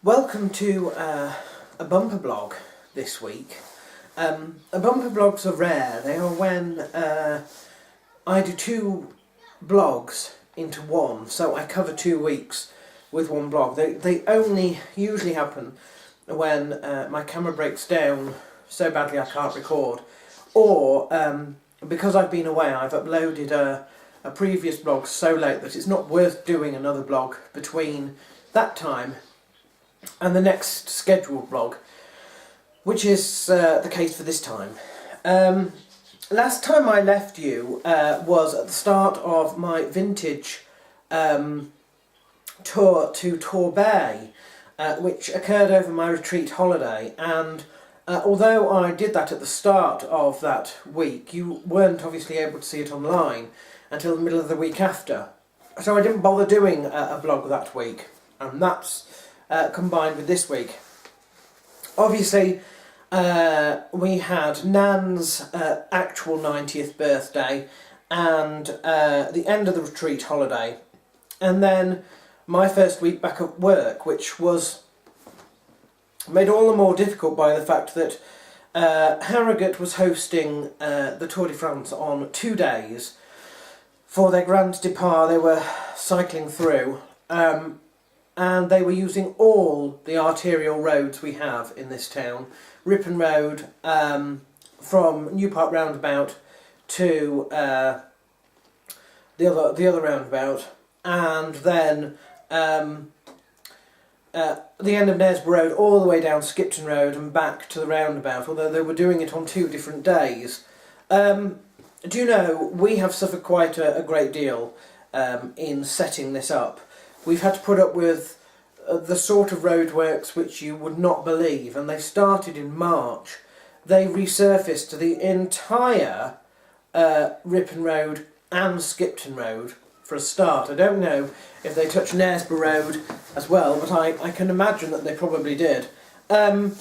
Welcome to a bumper blog this week. Bumper blogs are rare. They are when I do two blogs into one, so I cover 2 weeks with one blog. They only usually happen when my camera breaks down so badly I can't record, or because I've been away, I've uploaded a previous blog so late that it's not worth doing another blog between that time and the next scheduled blog, which is the case for this time. Last time I left you was at the start of my vintage tour to Torbay, which occurred over my retreat holiday, and although I did that at the start of that week, you weren't obviously able to see it online until the middle of the week after, so I didn't bother doing a blog that week, and that's combined with this week. Obviously, we had Nan's actual 90th birthday and the end of the retreat holiday, and then my first week back at work, which was made all the more difficult by the fact that Harrogate was hosting the Tour de France on 2 days for their grand départ. They were cycling through, and they were using all the arterial roads we have in this town. Ripon Road, from New Park roundabout to the other roundabout, and then the end of Knaresborough Road all the way down Skipton Road and back to the roundabout, although they were doing it on 2 different days. Do you know, we have suffered quite a great deal in setting this up. We've had to put up with the sort of roadworks which you would not believe, and they started in March. They resurfaced the entire Ripon Road and Skipton Road for a start. I don't know if they touched Knaresborough Road as well, but I can imagine that they probably did. There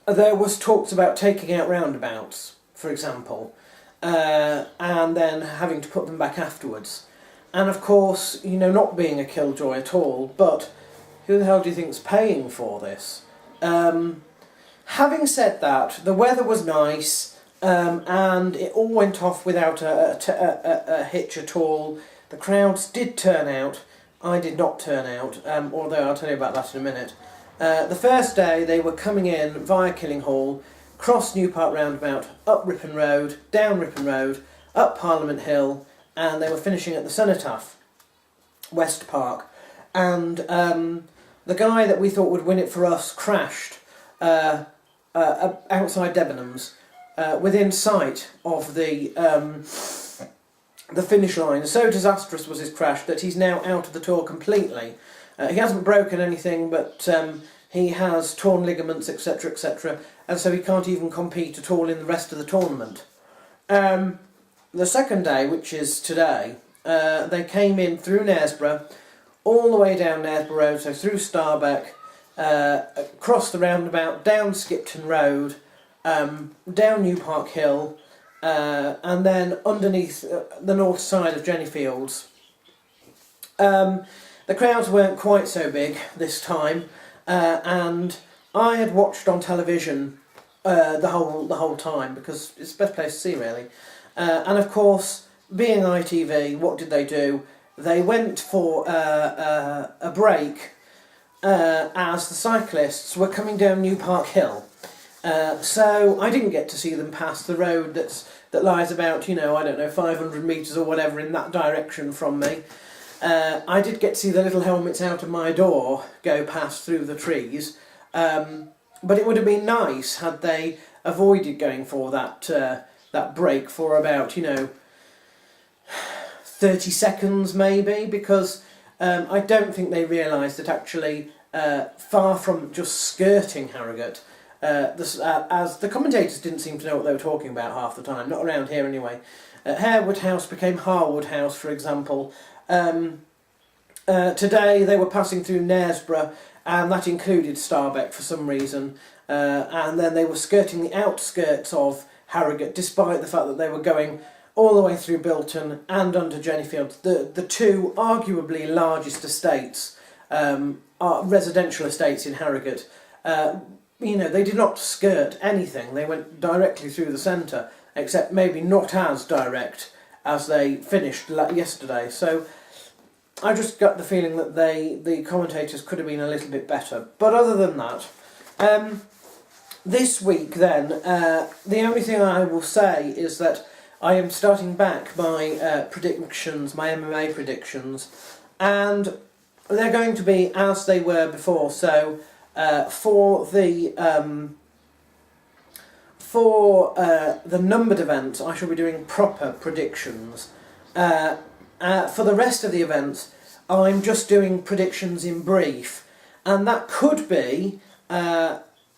was talks about taking out roundabouts, for example, and then having to put them back afterwards. And of course, you know, not being a killjoy at all, but who the hell do you think's paying for this? Having said that, the weather was nice, and it all went off without a hitch at all. The crowds did turn out. I did not turn out, although I'll tell you about that in a minute. The first day they were coming in via Killinghall, cross New Park roundabout, up Ripon Road, down Ripon Road, up Parliament Hill, and they were finishing at the Cenotaph, West Park, and the guy that we thought would win it for us crashed outside Debenhams, within sight of the finish line. So disastrous was his crash that he's now out of the tour completely. He hasn't broken anything, but he has torn ligaments, etc., etc., and so he can't even compete at all in the rest of the tournament. The second day, which is today, they came in through Knaresborough, all the way down Knaresborough Road, so through Starbeck, across the roundabout, down Skipton Road, down New Park Hill, and then underneath the north side of Jenny Fields. The crowds weren't quite so big this time, and I had watched on television the whole time, because it's the best place to see, really. And of course, being ITV, what did they do? They went for a break as the cyclists were coming down New Park Hill. So I didn't get to see them pass the road that lies about, 500 metres or whatever in that direction from me. I did get to see the little helmets out of my door go past through the trees, but it would have been nice had they avoided going for that break for about, 30 seconds maybe, because I don't think they realised that actually, far from just skirting Harrogate, as the commentators didn't seem to know what they were talking about half the time, not around here anyway. Harewood House became Harwood House, for example. Today they were passing through Knaresborough, and that included Starbeck for some reason, and then they were skirting the outskirts of Harrogate, despite the fact that they were going all the way through Bilton and under Jenny Fields, the two arguably largest estates residential estates in Harrogate. They did not skirt anything. They went directly through the centre, except maybe not as direct as they finished yesterday. So I just got the feeling that the commentators could have been a little bit better. But other than that, this week then, the only thing I will say is that I am starting back my predictions, my MMA predictions, and they're going to be as they were before. So for the numbered events, I shall be doing proper predictions. For the rest of the events, I'm just doing predictions in brief, and that could be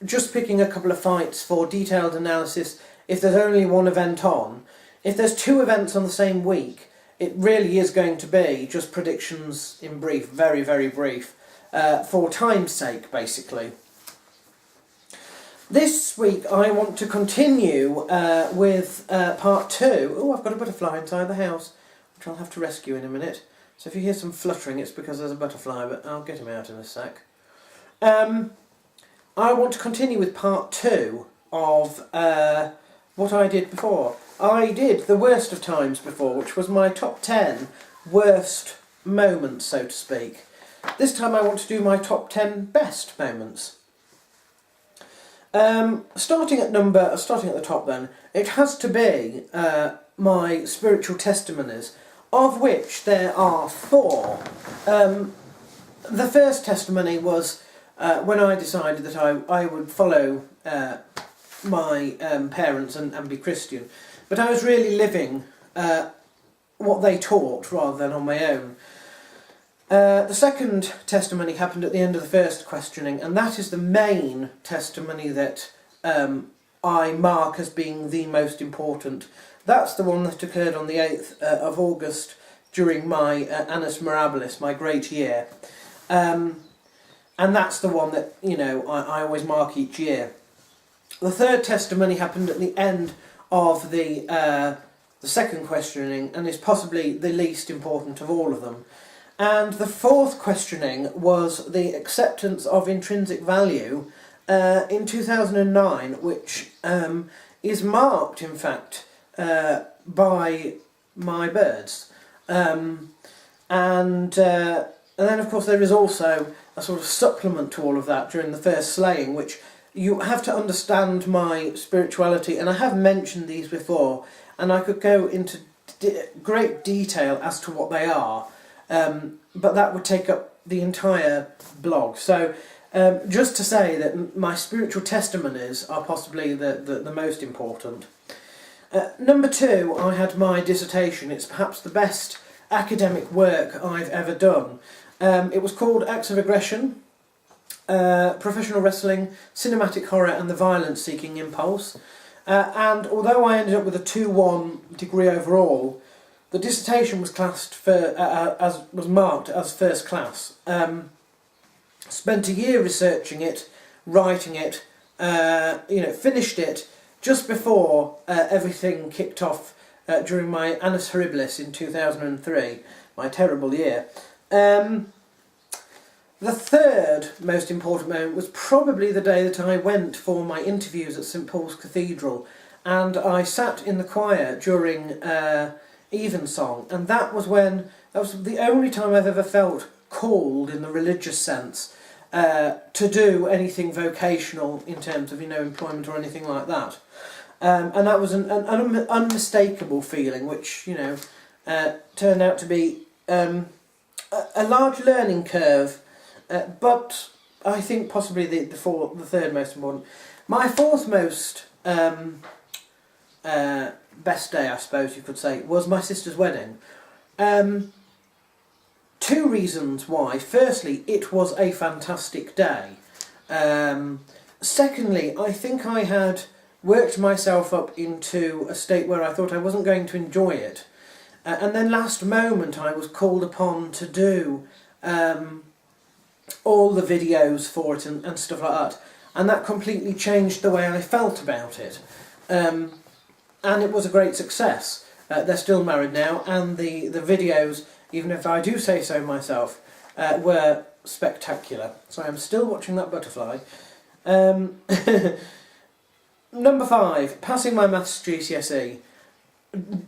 just picking a couple of fights for detailed analysis if there's only one event on. If there's two events on the same week, it really is going to be just predictions in brief, very, very brief, for time's sake, basically. This week I want to continue with part 2. Oh, I've got a butterfly inside the house, which I'll have to rescue in a minute. So if you hear some fluttering, it's because there's a butterfly, but I'll get him out in a sec. I want to continue with part 2 of what I did before. I did the worst of times before, which was my top 10 worst moments, so to speak. This time I want to do my top 10 best moments. Starting at the top then, it has to be my spiritual testimonies, of which there are 4. The first testimony was when I decided that I would follow my parents and be Christian, but I was really living what they taught rather than on my own. The second testimony happened at the end of the first questioning, and that is the main testimony that I mark as being the most important. That's the one that occurred on the 8th of August during my Annus Mirabilis, my great year. And that's the one that, I always mark each year. The third testimony happened at the end of the second questioning, and is possibly the least important of all of them. And the fourth questioning was the acceptance of intrinsic value in 2009, which is marked, in fact, by my birds. And then, of course, there is also a sort of supplement to all of that during the first slaying, which you have to understand my spirituality, and I have mentioned these before, and I could go into great detail as to what they are, but that would take up the entire blog. So just to say that my spiritual testimonies are possibly the most important. Number 2, I had my dissertation. It's perhaps the best academic work I've ever done. It was called Acts of Aggression, Professional Wrestling, Cinematic Horror and the Violence-Seeking Impulse. And although I ended up with a 2-1 degree overall, the dissertation was classed was marked as first class. Spent a year researching it, writing it, finished it just before everything kicked off during my Annus Horribilis in 2003, my terrible year. The third most important moment was probably the day that I went for my interviews at St Paul's Cathedral, and I sat in the choir during Evensong, and that was the only time I've ever felt called in the religious sense to do anything vocational in terms of employment or anything like that. And that was an unmistakable feeling, which turned out to be a large learning curve, but I think possibly the third most important. My fourth most best day, I suppose you could say, was my sister's wedding. 2 reasons why. Firstly, it was a fantastic day. Secondly, I think I had worked myself up into a state where I thought I wasn't going to enjoy it. And then last moment I was called upon to do all the videos for it and stuff like that. And that completely changed the way I felt about it. And it was a great success. They're still married now, and the videos, even if I do say so myself, were spectacular. So I'm still watching that butterfly. Number 5, passing my maths GCSE.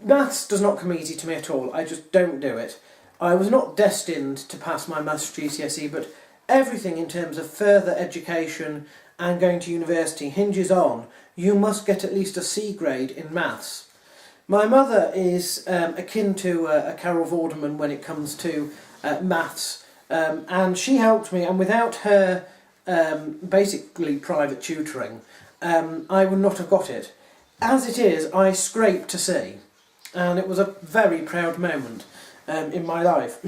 Maths does not come easy to me at all. I just don't do it. I was not destined to pass my maths GCSE, but everything in terms of further education and going to university hinges on you must get at least a C grade in maths. My mother is akin to a Carol Vorderman when it comes to maths, and she helped me, and without her basically private tutoring, I would not have got it. As it is, I scraped to C, and it was a very proud moment in my life.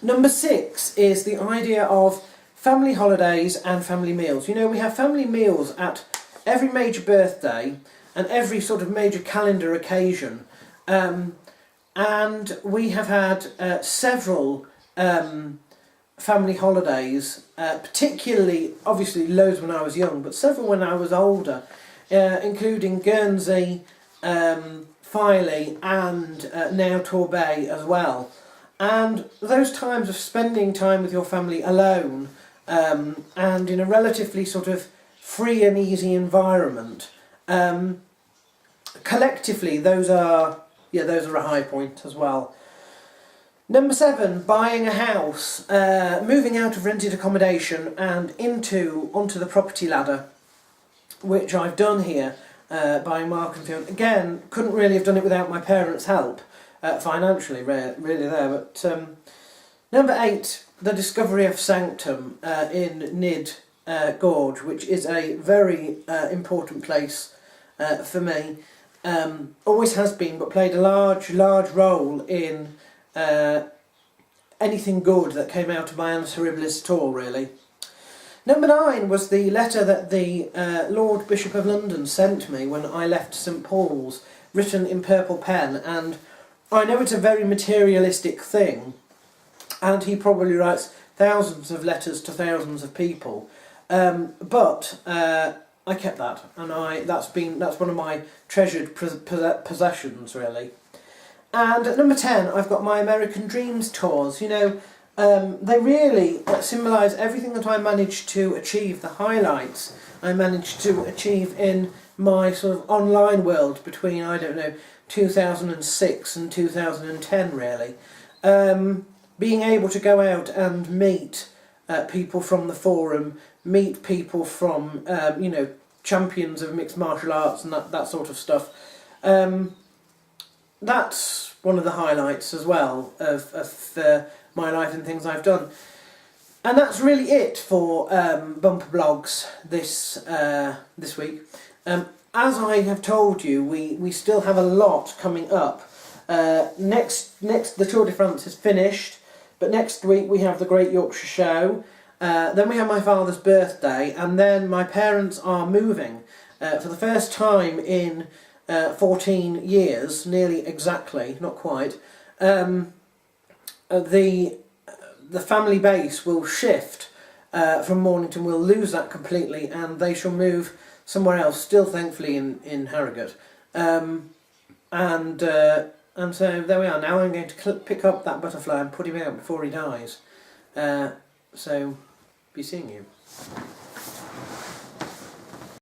Number 6 is the idea of family holidays and family meals. You know, we have family meals at every major birthday and every sort of major calendar occasion, and we have had several family holidays, particularly, obviously loads when I was young, but several when I was older, including Guernsey, Filey and now Torbay as well. And those times of spending time with your family alone and in a relatively sort of free and easy environment, collectively those are a high point as well. Number 7, buying a house, moving out of rented accommodation and onto the property ladder, which I've done here, buying Markenfield. Again, couldn't really have done it without my parents' help, financially, really there. But number 8, the discovery of Sanctum in Nid Gorge, which is a very important place for me. Always has been, but played a large role in anything good that came out of my annus horribilis at all, really. Number 9 was the letter that the Lord Bishop of London sent me when I left St Paul's, written in purple pen, and I know it's a very materialistic thing, and he probably writes thousands of letters to thousands of people, but I kept that, and that's one of my treasured possessions, really. And at number 10, I've got my American Dreams tours. You know, they really symbolise everything that I managed to achieve, the highlights I managed to achieve in my sort of online world between, 2006 and 2010, really. Being able to go out and meet people from the forum, meet people from, champions of mixed martial arts and that sort of stuff. That's one of the highlights as well of my life and things I've done. And that's really it for Bumper Blogs this week. As I have told you, we still have a lot coming up. Next the Tour de France is finished, but next week we have the Great Yorkshire Show. Then we have my father's birthday, and then my parents are moving for the first time in 14 years, nearly exactly, not quite. The family base will shift from Mornington. We'll lose that completely, and they shall move somewhere else, still thankfully in Harrogate. And so there we are. Now I'm going to pick up that butterfly and put him out before he dies. So, be seeing you.